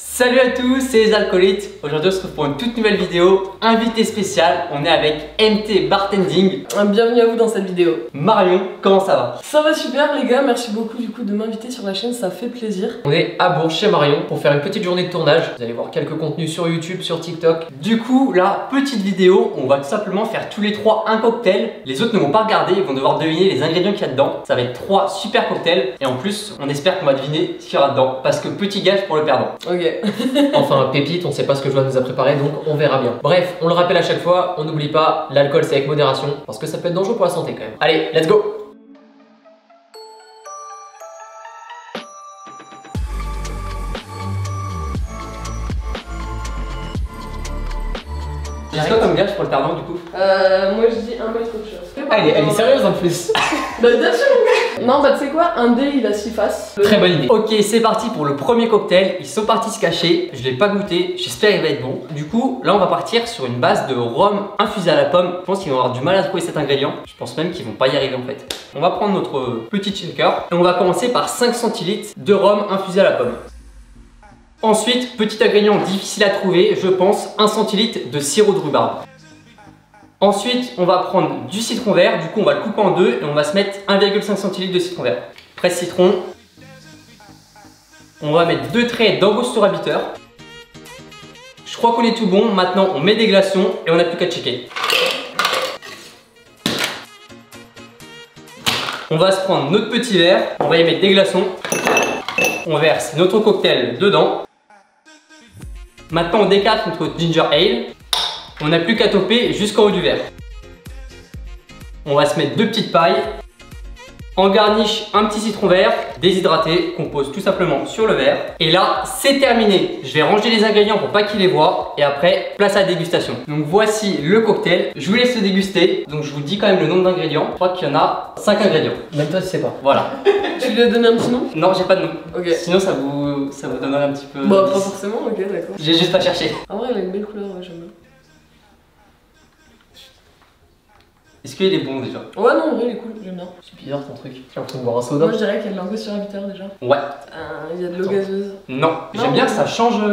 Salut à tous, c'est les alcoolites. Aujourd'hui on se retrouve pour une toute nouvelle vidéo. Invité spécial, on est avec MT Bartending. Bienvenue à vous dans cette vidéo. Marion, comment ça va? Ça va super les gars, merci beaucoup du coup de m'inviter sur la chaîne, ça fait plaisir. On est à Bourges chez Marion pour faire une petite journée de tournage. Vous allez voir quelques contenus sur YouTube, sur TikTok. Du coup, là, petite vidéo, on va tout simplement faire tous les trois un cocktail. Les autres ne vont pas regarder, ils vont devoir deviner les ingrédients qu'il y a dedans. Ça va être trois super cocktails. Et en plus, on espère qu'on va deviner ce qu'il y aura dedans. Parce que petit gage pour le perdant. Ok. Enfin, pépite, on sait pas ce que Joanne nous a préparé, donc on verra bien. Bref, on le rappelle à chaque fois, on n'oublie pas, l'alcool c'est avec modération, parce que ça peut être dangereux pour la santé quand même. Allez, let's go! J'ai quoi comme gage pour le perdant du coup? Moi je dis un mètre autre chose. Ah, elle est sérieuse en plus. Bah bien sûr mon gars. Non bah tu sais quoi, un dé il a 6 faces. Très bonne idée. Ok, c'est parti pour le premier cocktail. Ils sont partis se cacher. Je l'ai pas goûté. J'espère qu'il va être bon. Du coup, là, on va partir sur une base de rhum infusé à la pomme. Je pense qu'ils vont avoir du mal à trouver cet ingrédient. Je pense même qu'ils vont pas y arriver en fait. On va prendre notre petit shaker et on va commencer par 5 centilitres de rhum infusé à la pomme. Ensuite, petit ingrédient difficile à trouver, je pense, 1 centilitre de sirop de rhubarbe. Ensuite, on va prendre du citron vert, du coup on va le couper en deux et on va se mettre 1,5 centilitre de citron vert. Presse citron. On va mettre 2 traits d'angostura bitter. Je crois qu'on est tout bon, maintenant on met des glaçons et on n'a plus qu'à checker. On va se prendre notre petit verre, on va y mettre des glaçons. On verse notre cocktail dedans. Maintenant on décarte notre ginger ale. On n'a plus qu'à toper jusqu'en haut du verre. On va se mettre 2 petites pailles. En garniche, un petit citron vert déshydraté qu'on pose tout simplement sur le verre. Et là, c'est terminé. Je vais ranger les ingrédients pour pas qu'ils les voient. Et après, place à la dégustation. Donc voici le cocktail. Je vous laisse le déguster. Donc je vous dis quand même le nombre d'ingrédients. Je crois qu'il y en a 5 ingrédients. Même toi tu sais pas. Voilà. Tu lui as donné un petit nom? Non, j'ai pas de nom. Ok. Sinon ça vous donnerait un petit peu... Bah pas forcément, ok d'accord. J'ai juste pas cherché. En vrai elle a une belle couleur, ouais j'aime bien. Est-ce qu'il est bon déjà? Ouais non en vrai il est cool, j'aime bien. C'est bizarre ton truc. J'ai l'impression de boire un soda. Moi je dirais qu'il y a de l'angostura bitter déjà. Ouais. Il y a de l'eau gazeuse. Non. J'aime bien que ça change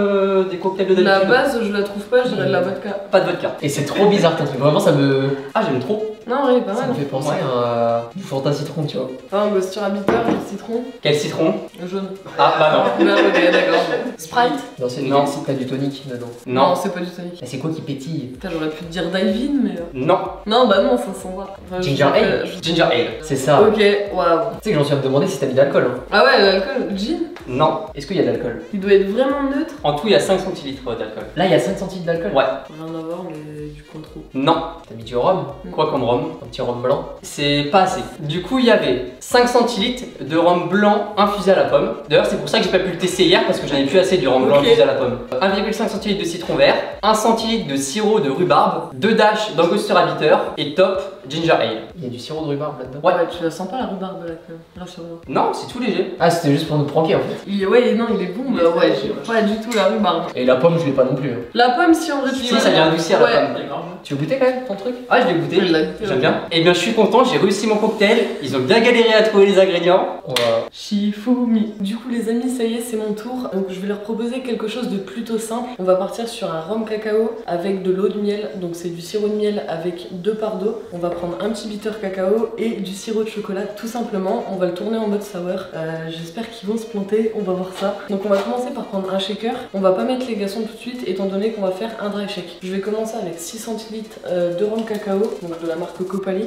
des cocktails de La d'habitude. base je la trouve pas, je dirais de la vodka. Pas de vodka. Et c'est trop bizarre ton truc. Vraiment ça me. Ah, j'aime trop. Non ouais, pas Ça mal. me fait penser à du Fanta citron, tu vois. Enfin angostura bitter et le citron. Quel citron? Jaune. Ah, bah Non ok d'accord. Sprite. Non, c'est Non. si t'as du tonic dedans. non. Non. C'est pas du tonic. Mais c'est quoi qui pétille? Putain, j'aurais pu te dire Divine, mais. Non. Non, bah non, ça s'en va. Enfin, Ginger ale. Ginger ale. C'est ça. Ok, waouh. Tu sais que j'en suis à me demander si t'as mis d'alcool. Hein. Ah ouais, l'alcool, gin, Non. Est-ce qu'il y a de l'alcool? il doit être vraiment neutre. En tout, il y a 5 centilitres d'alcool. Là il y a 5 centilitres d'alcool. Ouais. Rien à voir, mais du point trop. Non. T'as mis du rhum? Quoi comme rhum? Un petit rhum blanc? C'est pas assez. Du coup, il y avait 5 centilitres de rhum blanc infusé à la pomme. D'ailleurs, c'est pour ça que j'ai pas pu le tester hier parce que j'en ai plus assez du rhum blanc Ok. infusé à la pomme. 1,5 centilitre de citron vert, 1 centilitre de sirop de rhubarbe, 2 dashes d'angostura bitter et top ginger ale. Il y a du sirop de rhubarbe là-dedans? Ouais. Tu la sens pas la rhubarbe là quand même, rassure-moi. Non, c'est tout léger. Ah, c'était juste pour nous pranker en fait. Ouais, non, il est bon, bah ouais, j'ai pas du tout la rhubarbe. Et la pomme, je l'ai pas non plus. Hein. La pomme, si en vrai, tu Si, ça vient adoucir Ouais. la pomme. Tu veux goûter quand même ton truc? Ah, je l'ai goûté. Il l'a goûté, J'aime ouais. bien. Et bien, je suis content, j'ai réussi mon cocktail. Ils ont bien galéré à trouver les ingrédients. On va. Shifumi. Du coup les amis, ça y est, c'est mon tour. Donc je vais leur proposer quelque chose de plutôt simple. On va partir sur un rhum cacao avec de l'eau de miel. Donc c'est du sirop de miel avec 2 parts d'eau. On va prendre un petit bitter cacao et du sirop de chocolat tout simplement. On va le tourner en mode sour. J'espère qu'ils vont se planter, on va voir ça. Donc on va commencer par prendre un shaker. On va pas mettre les glaçons tout de suite étant donné qu'on va faire un dry shake. Je vais commencer avec 6 centilitres de rhum cacao, donc de la marque Copali.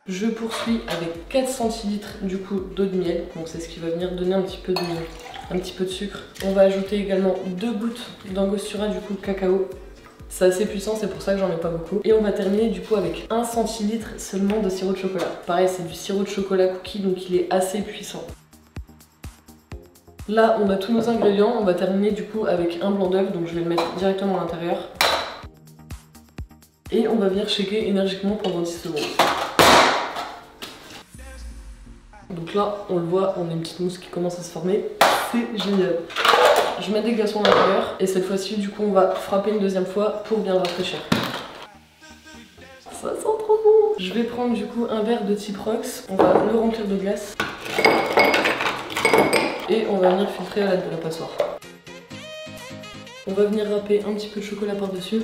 Je poursuis avec 4 centilitres du coup d'eau de miel, donc c'est ce qui va venir donner un petit peu de sucre. On va ajouter également 2 gouttes d'angostura du coup cacao. C'est assez puissant, c'est pour ça que j'en mets pas beaucoup. Et on va terminer du coup avec 1 centilitre seulement de sirop de chocolat. Pareil, c'est du sirop de chocolat cookie, donc il est assez puissant. Là, on a tous nos ingrédients. On va terminer du coup avec un blanc d'œuf, donc je vais le mettre directement à l'intérieur. Et on va venir shaker énergiquement pendant 10 secondes. Donc là, on le voit, on a une petite mousse qui commence à se former. C'est génial. Je mets des glaçons à l'intérieur et cette fois-ci, du coup, on va frapper une deuxième fois pour bien rafraîchir. Ça sent trop bon. Je vais prendre du coup un verre de Typrox. On va le remplir de glace. Et on va venir filtrer à l'aide de la passoire. On va venir râper un petit peu de chocolat par-dessus.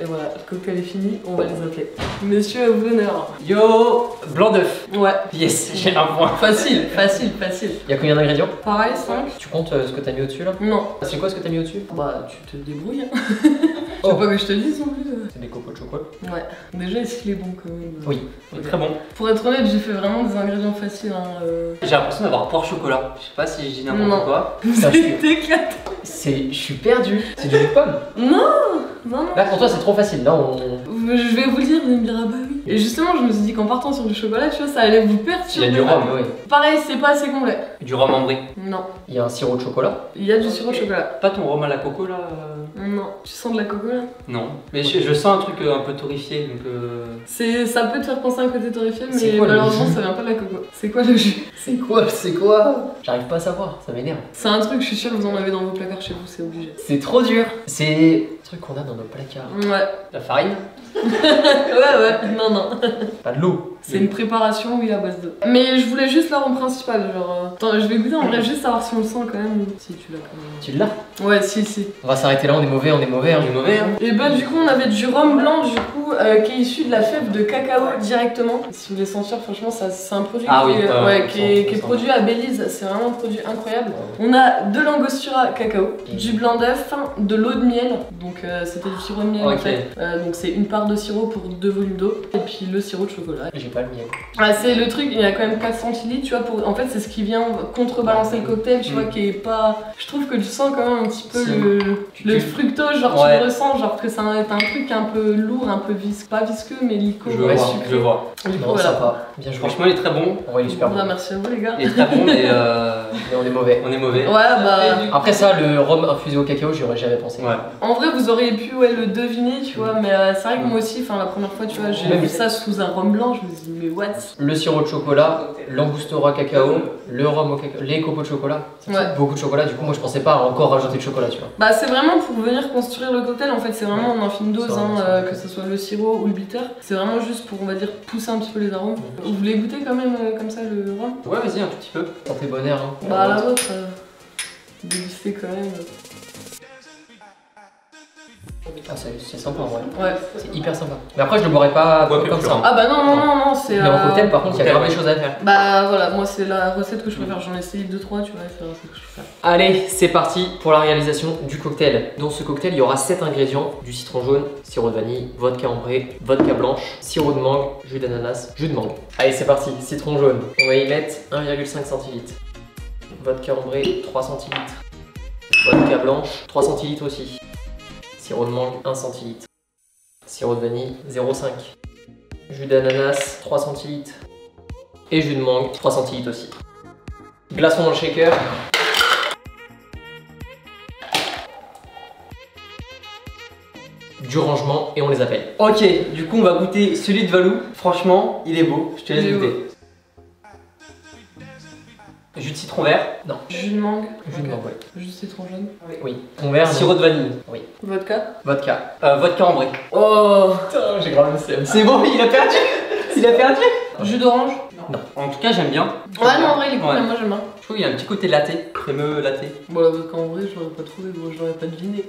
Et voilà, le cocktail est fini, on va les appeler. Messieurs, à vous l'honneur. Yo, blanc d'œuf. Ouais. Yes, j'ai un point. Facile, facile, facile. Il y a combien d'ingrédients? Pareil, 5. Tu comptes ce que t'as mis au-dessus là? Non. C'est quoi ce que t'as mis au-dessus? Bah, tu te débrouilles. Hein. Oh. Faut pas que je te le dise non plus. C'est des copeaux de chocolat. Ouais. Déjà, est-ce qu'il est bon quand même? Oui. Ok. Très bon. Pour être honnête, j'ai fait vraiment des ingrédients faciles. Hein, J'ai l'impression d'avoir poire chocolat. Je sais pas si je dis Non. n'importe quoi. Ça, je suis- C'est éclaté. Je suis perdu. C'est du jus de pomme. Non, non. Là pour toi c'est trop facile. Là on. Je vais vous le dire, vous allez me dire ah bah oui. Et justement, je me suis dit qu'en partant sur du chocolat, tu vois, ça allait vous perturber. Il y a du rhum. oui. Pareil, c'est pas assez complet. Du rhum ambré. Non. Il y a un sirop de chocolat. Il y a du sirop de chocolat. Pas ton rhum à la coco là Non. Tu sens de la coco là? Non. Mais je sens un truc un peu torréfié donc. Ça peut te faire penser à un côté torréfié, C'est mais quoi, le malheureusement jus ça vient pas de la coco. C'est quoi le jus? C'est quoi? J'arrive pas à savoir. Ça m'énerve. C'est un truc, je suis sûre que vous en avez dans vos placards chez vous, c'est obligé. C'est trop dur. C'est un truc qu'on a dans nos placards. Ouais. La farine. Ouais, non. Pas de l'eau. C'est une préparation, oui, à base d'eau. Mais je voulais juste l'arôme principal, genre. Attends, je vais goûter en vrai, juste savoir si on le sent quand même. Si tu l'as quand même. Tu l'as? Ouais, si. On va s'arrêter là. On est mauvais. On est mauvais hein. Et bah du coup on avait du rhum blanc du coup qui est issu de la fève de cacao directement. Si vous voulez sentir franchement ça c'est un produit qui est produit à Belize, c'est vraiment un produit incroyable. On a de l'angostura cacao, du blanc d'œuf, de l'eau de miel, donc c'était du sirop de miel en fait. Donc c'est une part de sirop pour 2 volumes d'eau et puis le sirop de chocolat. J'ai pas le miel. Ah c'est le truc, il y a quand même 4 centilitres tu vois en fait c'est ce qui vient contrebalancer le cocktail tu vois qui est pas... Je trouve que tu sens quand même un petit peu le fructose genre tu le ressens genre que c'est un truc un peu lourd, un peu visqueux, pas visqueux mais liquide. Je vois. Du coup, Non, voilà. sympa. Bien joué. Franchement il est très bon. Ouais, il est super bon. Merci à vous les gars. Il est très bon mais on est mauvais. on est mauvais. Ouais bah... Après ça, le rhum infusé au cacao, j'y aurais jamais pensé. Ouais. En vrai vous auriez pu le deviner tu vois mais c'est vrai que moi aussi la première fois tu vois j'ai vu ça sous un rhum blanc je me suis dit mais what. Le sirop de chocolat, l'angostura cacao, le rhum au cacao, les copeaux de chocolat. Ça fait beaucoup de chocolat, du coup moi je pensais pas à encore rajouter de chocolat tu vois. Bah c'est vraiment pour venir construire le cocktail en fait c'est vraiment en infime dose que ce soit le sirop ou le bitter. C'est vraiment juste pour on va dire pousser un petit peu les arômes. Vous voulez goûter quand même comme ça le rhum? Ouais vas-y un tout petit peu. Santé bon air hein. Bah à la vôtre, dégustez quand même. Ah c'est sympa en vrai. Ouais. C'est hyper sympa. Mais après je le boirais pas comme ça. Ah bah non c'est... Mais en cocktail par contre il y a grave des choses à faire. Bah voilà, moi c'est la recette que je préfère, j'en ai essayé 2-3 tu vois, c'est la recette que je préfère. Allez, c'est parti pour la réalisation du cocktail. Dans ce cocktail, il y aura 7 ingrédients: du citron jaune, sirop de vanille, vodka ambré, vodka blanche, sirop de mangue, jus d'ananas, jus de mangue. Allez, c'est parti. Citron jaune, on va y mettre 1,5 centilitres. Vodka ambré, 3 centilitres. Vodka blanche, 3 centilitres aussi. Sirop de mangue, 1 centilitre. Sirop de vanille, 0,5. Jus d'ananas, 3 centilitres. Et jus de mangue, 3 centilitres aussi. Glaçons dans le shaker. Du rangement et on les appelle. Ok, du coup on va goûter celui de Valou. Franchement, il est beau, je te laisse goûter. Jus de citron vert? Non. Jus de mangue? Jus de mangue, oui. Jus de citron jaune? Oui. Citron vert. Sirop de vanille? Oui. Vodka? Vodka. Vodka ambré. Oh putain, j'ai grave le seum. C'est bon, il a perdu. Il a perdu. Jus d'orange? Non. En tout cas, j'aime bien. Ouais, non, en vrai, il est cool, moi j'aime bien. Je trouve qu'il y a un petit côté latte, crémeux latte. Bon, la vodka en vrai, je l'aurais pas trouvé, gros, je l'aurais pas deviné.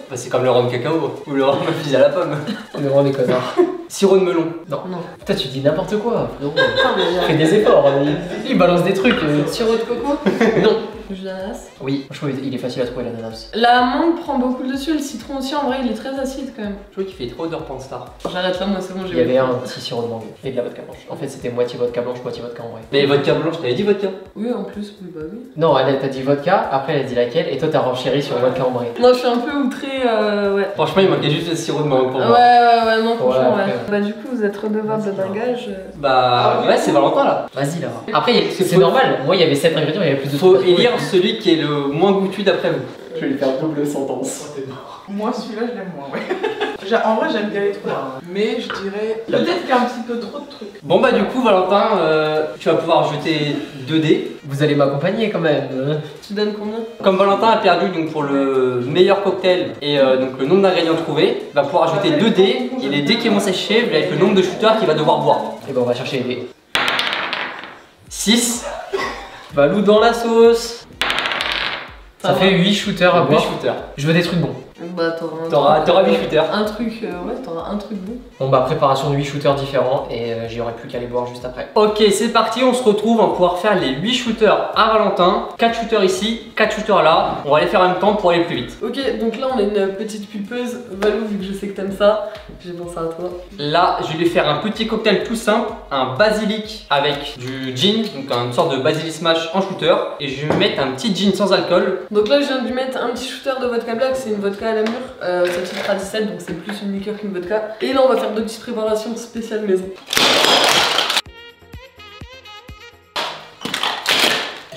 Bah, c'est comme le rhum cacao ou le rhum infusé à la pomme. On est vraiment des connards. Sirop de melon? Non. Putain, tu dis n'importe quoi, frérot. Fais des efforts, il balance des trucs. Sirop de coco? Non. Jus d'ananas? Oui, je trouve qu'il est facile à trouver l'ananas. La mangue prend beaucoup le dessus, le citron aussi, en vrai, il est très acide quand même. Je trouve qu'il fait trop odeur Panstar. J'arrête là, moi c'est bon, j'ai. Il y avait un petit sirop de mangue et de la vodka blanche. En fait, c'était moitié vodka blanche, moitié vodka en vrai. Mais vodka blanche, t'avais dit vodka? Oui, en plus, oui, bah oui. Non, elle t'a dit vodka, après elle a dit laquelle, et toi t'as renchéri sur vodka en vrai. Moi je suis un peu outré, ouais. Franchement, il manquait juste le sirop de mangue pour moi. Ouais, non, franchement, ouais. Ouais. Bah, du coup, vous êtes redevable de bagage. Bah, ouais, c'est Valentin là. Vas-y là. Après, c'est normal, moi il y avait 7 ingrédients, il y avait plus de Faut trucs à trouver. élire celui qui est le moins goûtu d'après vous. Je vais lui faire double sentence. Moi, celui-là, je l'aime moins, ouais. En vrai, j'aime bien les trois. Mais je dirais peut-être qu'il y a un petit peu trop de trucs. Bon, bah, du coup, Valentin, tu vas pouvoir jeter 2 dés. Vous allez m'accompagner quand même. Tu donnes combien? Comme Valentin a perdu donc, pour le meilleur cocktail et donc le nombre d'ingrédients trouvés, il va pouvoir ajouter 2 dés. Et les dés qui vont sécher va être le nombre de shooters qu'il va devoir boire. Et ben on va chercher les dés. 6. Valou dans la sauce. Ça fait 8 shooters à 8 boire. shooters. Je veux des trucs bons. Bah t'auras T'auras 8 shooters. un truc, ouais, t'auras un truc bon. Bon bah préparation de 8 shooters différents et j'y aurai plus qu'à les boire juste après. Ok, c'est parti, on se retrouve, on va pouvoir faire les 8 shooters à Valentin. 4 shooters ici, 4 shooters là. On va les faire en même temps pour aller plus vite. Ok, donc là on a une petite pulpeuse. Valou, vu que je sais que t'aimes ça, j'ai pensé à toi. Là, je vais lui faire un petit cocktail tout simple, un basilic avec du gin, donc une sorte de basilic smash en shooter. Et je vais lui mettre un petit gin sans alcool. Donc là je viens de lui mettre un petit shooter de vodka black, c'est une vodka à la mûre. Ça titre à 17, donc c'est plus une liqueur qu'une vodka. Et là on va faire deux petites préparations spéciales maison.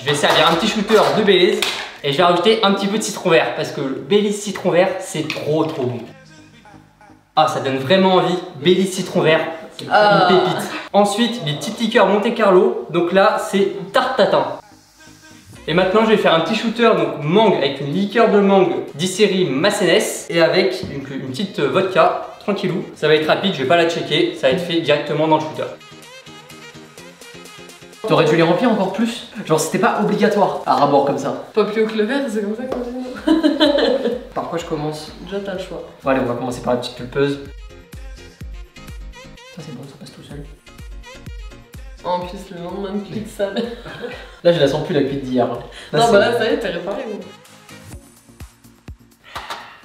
Je vais servir un petit shooter de Baileys et je vais rajouter un petit peu de citron vert parce que le Baileys citron vert c'est trop bon. Ah, ça donne vraiment envie. Baileys citron vert, c'est une pépite. Ensuite, des petites liqueurs Monte Carlo. Donc là, c'est tarte tatin. Et maintenant, je vais faire un petit shooter donc mangue avec une liqueur de mangue d'Isserie Massenes et avec une petite vodka tranquillou. Ça va être rapide, je vais pas la checker, ça va être fait directement dans le shooter. T'aurais dû les remplir encore plus. Genre c'était pas obligatoire à rabord comme ça. Pas plus haut que le verre, c'est comme ça qu'on dit. Par quoi je commence? Déjà t'as le choix. Bon, allez, on va commencer par la petite pulpeuse. Ça c'est bon, ça passe tout seul. En plus le lendemain de cuite sale. Là je la sens plus la cuite d'hier. Non bah là ça y est, t'es réparé gros.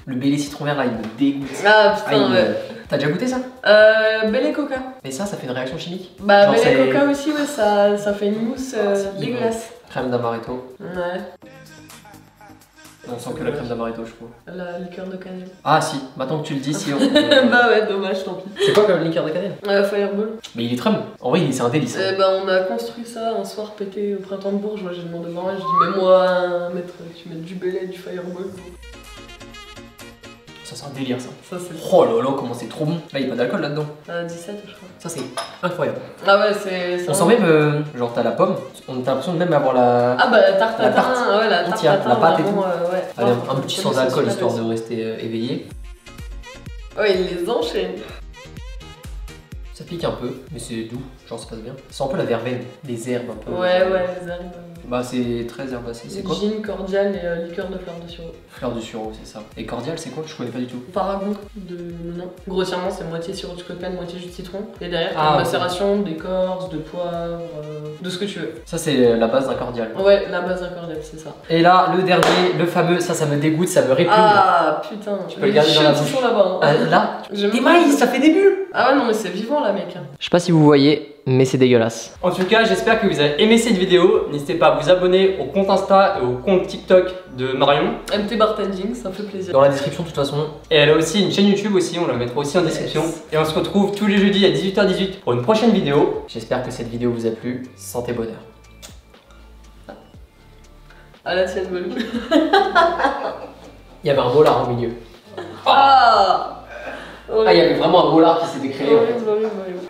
Le Baileys citron vert là il me dégoûte. Ah putain ouais. T'as déjà goûté ça? Belle et coca. Mais ça fait une réaction chimique? Bah genre, belle et coca aussi ouais, ça fait une mousse dégueulasse. Crème d'amaretto. Ouais. On sent que la crème d'amaretto je trouve. La liqueur de cannelle. Ah si, maintenant que tu le dis, si on... Bah ouais, dommage, tant pis. C'est quoi comme liqueur de cannelle? Fireball. Mais il est très bon. En vrai c'est un délice. Bah on a construit ça un soir pété au printemps de Bourges. Moi j'ai demandé maman, je dis mais moi tu mets du Baileys, du Fireball. Ça c'est un délire ça. Ça c'est. Oh là là, comment c'est trop bon. Là il n'y a pas d'alcool là-dedans. 17 je crois. Ça c'est incroyable. Ah ouais c'est. On sent même, genre t'as la pomme, on a l'impression de même avoir la... Ah bah la tarte La tatin, tarte. ouais la tarte Entière, tatin, la pâte et vraiment, tout. ouais. Allez, un Ouais, petit faut sans laisser alcool super histoire aussi. de rester éveillé. Ouais il les enchaîne. Ça pique un peu, mais c'est doux, genre ça passe bien. C'est un peu la verveine, les herbes un peu. Ouais les arrivent. Bah c'est très herbacé, c'est quoi? Gin, cordial et liqueur de fleur de sirop. Fleur de sureau, c'est ça. Et cordial c'est quoi? Je connais pas du tout. Paragon de non. Grossièrement c'est moitié sirop de coca, moitié jus de citron. Et derrière t'as Ah, une ok. macération d'écorce, de poivre, de ce que tu veux. Ça c'est la base d'un cordial. Ouais la base d'un cordial c'est ça. Et là, le dernier, le fameux, ça me dégoûte, ça me répugne. Ah putain, Tu peux le garder dans la bouche. sont là-bas. Hein. Là, J'aime des pas. mailles, ça fait des bulles. Ah ouais non mais c'est vivant là mec. Je sais pas si vous voyez, mais c'est dégueulasse. En tout cas, j'espère que vous avez aimé cette vidéo. N'hésitez pas à vous abonner au compte Insta et au compte TikTok de Marion. MT Bartending, ça fait plaisir. Dans la description de toute façon. Et elle a aussi une chaîne YouTube aussi, on la mettra aussi en description. Yes. Et on se retrouve tous les jeudis à 18h18 pour une prochaine vidéo. J'espère que cette vidéo vous a plu. Santé, bonheur. À la tienne Belou. Il y avait un bolard au milieu. Ah Ah, il y avait vraiment un bolard qui s'était créé. en fait. horrible.